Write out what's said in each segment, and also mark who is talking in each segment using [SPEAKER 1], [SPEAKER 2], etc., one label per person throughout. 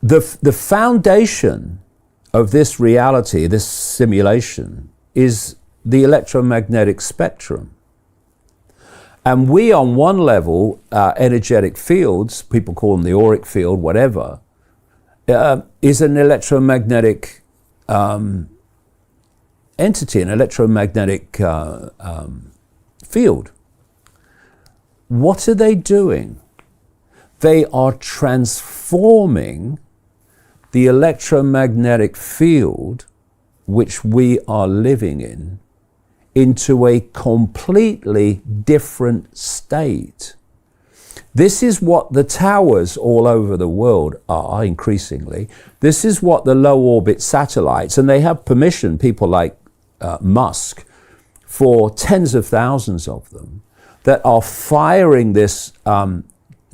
[SPEAKER 1] the foundation of this reality, this simulation, is the electromagnetic spectrum. And we, on one level, energetic fields, people call them the auric field, whatever, is an electromagnetic entity, an electromagnetic field. What are they doing? They are transforming the electromagnetic field which we are living in into a completely different state. This is what the towers all over the world are increasingly. This is what the low orbit satellites, and they have permission, people like Musk, for tens of thousands of them, that are firing this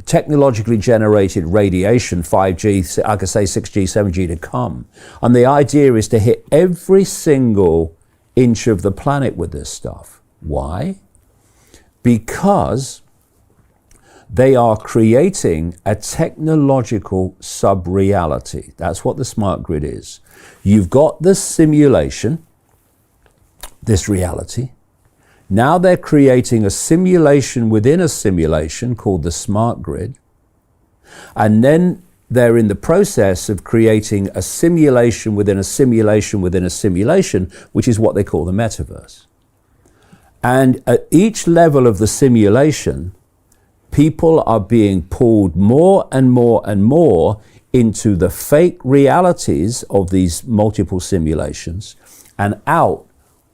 [SPEAKER 1] technologically generated radiation, 5G, I could say 6G, 7G to come. And the idea is to hit every single inch of the planet with this stuff. Why? Because they are creating a technological sub-reality. That's what the smart grid is. You've got the simulation, this reality. Now they're creating a simulation within a simulation called the smart grid. And then they're in the process of creating a simulation within a simulation within a simulation, which is what they call the metaverse. And at each level of the simulation, people are being pulled more and more and more into the fake realities of these multiple simulations and out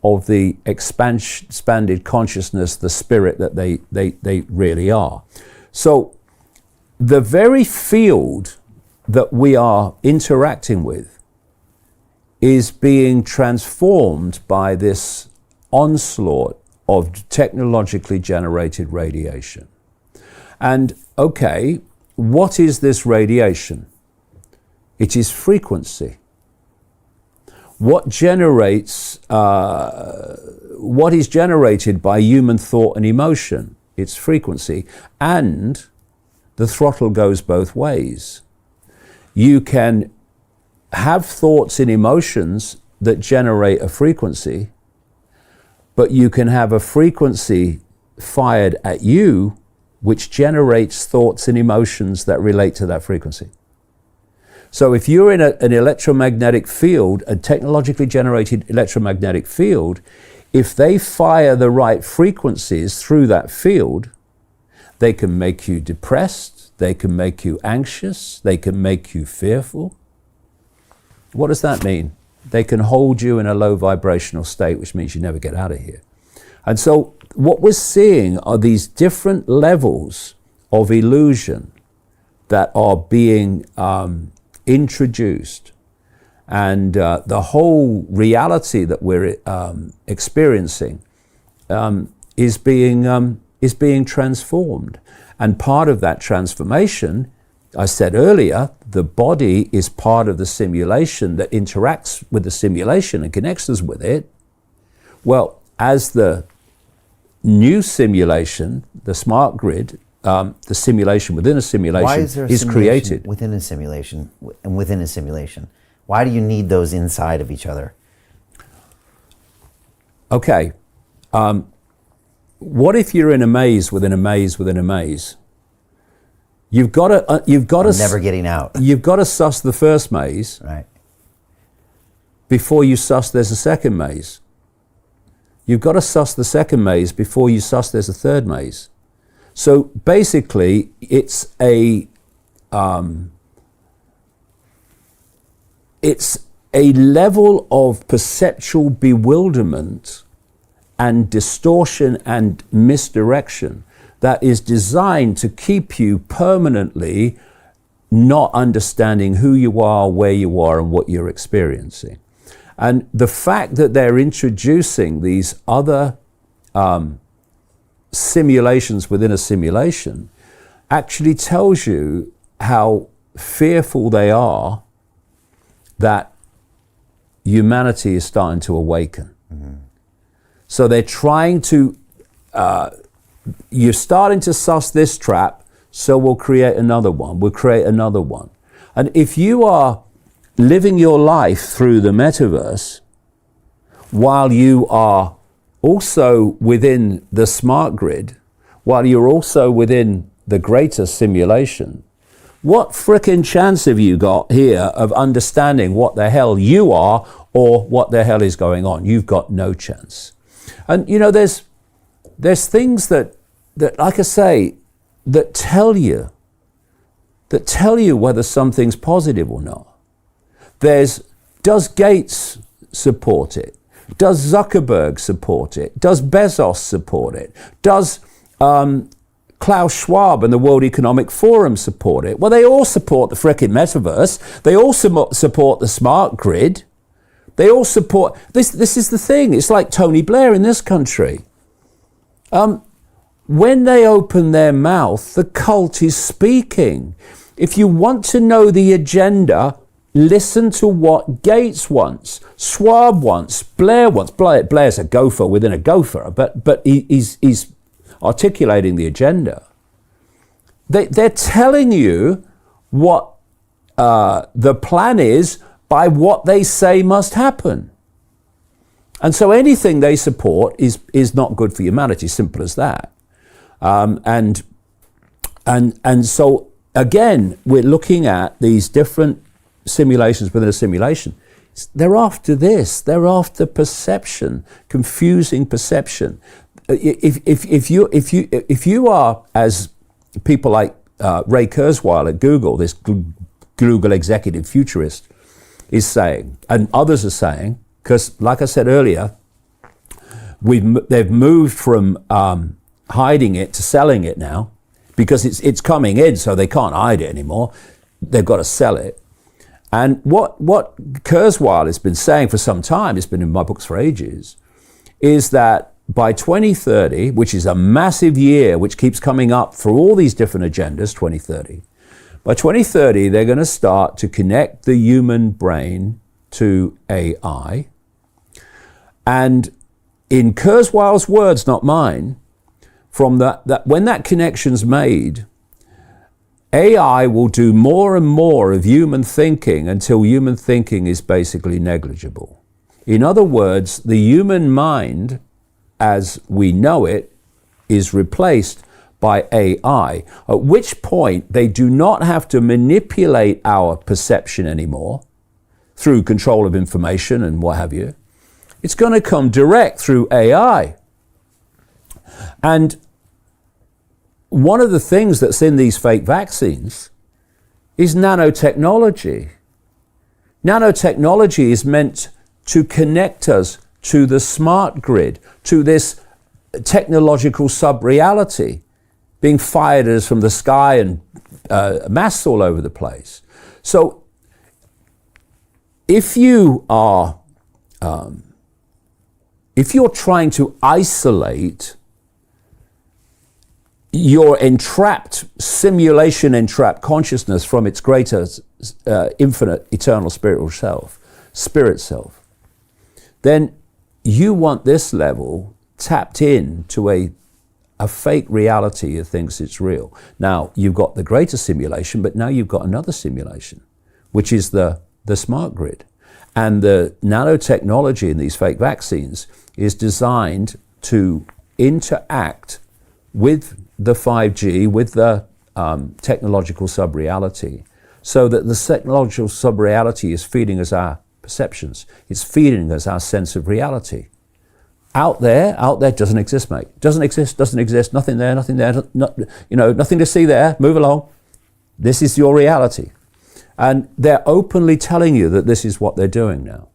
[SPEAKER 1] of the expanded consciousness, the spirit that they really are. So the very field that we are interacting with is being transformed by this onslaught of technologically generated radiation. And okay, what is this radiation? It is frequency. What generates, what is generated by human thought and emotion? It's frequency. And the throttle goes both ways. You can have thoughts and emotions that generate a frequency, but you can have a frequency fired at you which generates thoughts and emotions that relate to that frequency. So if you're in an electromagnetic field, a technologically generated electromagnetic field, if they fire the right frequencies through that field, they can make you depressed, they can make you anxious, they can make you fearful. What does that mean? They can hold you in a low vibrational state, which means you never get out of here. And so what we're seeing are these different levels of illusion that are being introduced, and the whole reality that we're experiencing is being transformed. And part of that transformation, I said earlier, the body is part of the simulation that interacts with the simulation and connects us with it. Well, as the new simulation, the smart grid, the simulation within a simulation is created.
[SPEAKER 2] Within a simulation and within a simulation. Why do you need those inside of each other?
[SPEAKER 1] Okay. What if you're in a maze within a maze within a maze? You've got to
[SPEAKER 2] never getting out.
[SPEAKER 1] You've got to suss the first maze,
[SPEAKER 2] right,
[SPEAKER 1] before you suss there's a second maze. You've got to suss the second maze before you suss there's a third maze. So basically, it's a level of perceptual bewilderment and distortion and misdirection that is designed to keep you permanently not understanding who you are, where you are, and what you're experiencing. And the fact that they're introducing these other simulations within a simulation actually tells you how fearful they are that humanity is starting to awaken. Mm-hmm. So they're trying to, you're starting to suss this trap, so we'll create another one, we'll create another one. And if you are living your life through the metaverse, while you are also within the smart grid, while you're also within the greater simulation, what frickin' chance have you got here of understanding what the hell you are or what the hell is going on? You've got no chance. And you know, there's things that like I say, that tell you whether something's positive or not. Does Gates support it? Does Zuckerberg support it? Does Bezos support it? Does Klaus Schwab and the World Economic Forum support it? Well, they all support the frickin' metaverse. They all support the smart grid. They all support... This is the thing. It's like Tony Blair in this country. When they open their mouth, the cult is speaking. If you want to know the agenda, listen to what Gates wants, Schwab wants, Blair wants. Blair's a gopher within a gopher, but he's articulating the agenda. They're telling you what the plan is by what they say must happen. And so anything they support is not good for humanity, simple as that. And so again, we're looking at these different simulations within a simulation. They're after this. They're after perception, confusing perception. If you are, as people like Ray Kurzweil at Google, this Google executive futurist, is saying, and others are saying, because like I said earlier, they've moved from hiding it to selling it now, because it's coming in, so they can't hide it anymore. They've got to sell it. And what Kurzweil has been saying for some time, it's been in my books for ages, is that by 2030, which is a massive year, which keeps coming up for all these different agendas, 2030, by 2030, they're going to start to connect the human brain to AI. And in Kurzweil's words, not mine, from that when that connection's made, AI will do more and more of human thinking until human thinking is basically negligible. In other words, the human mind, as we know it, is replaced by AI, at which point they do not have to manipulate our perception anymore through control of information and what have you. It's going to come direct through AI. And one of the things that's in these fake vaccines is nanotechnology. Nanotechnology is meant to connect us to the smart grid, to this technological sub-reality being fired at us from the sky and masks all over the place. So if you are, if you're trying to isolate your entrapped, simulation-entrapped consciousness from its greater, infinite, eternal spirit self, then you want this level tapped in to a fake reality that thinks it's real. Now, you've got the greater simulation, but now you've got another simulation, which is the smart grid. And the nanotechnology in these fake vaccines is designed to interact with the 5G, with the technological sub-reality, so that the technological sub-reality is feeding us our perceptions. It's feeding us our sense of reality. Out there doesn't exist, mate. Doesn't exist, nothing there, nothing to see there, move along. This is your reality. And they're openly telling you that this is what they're doing now.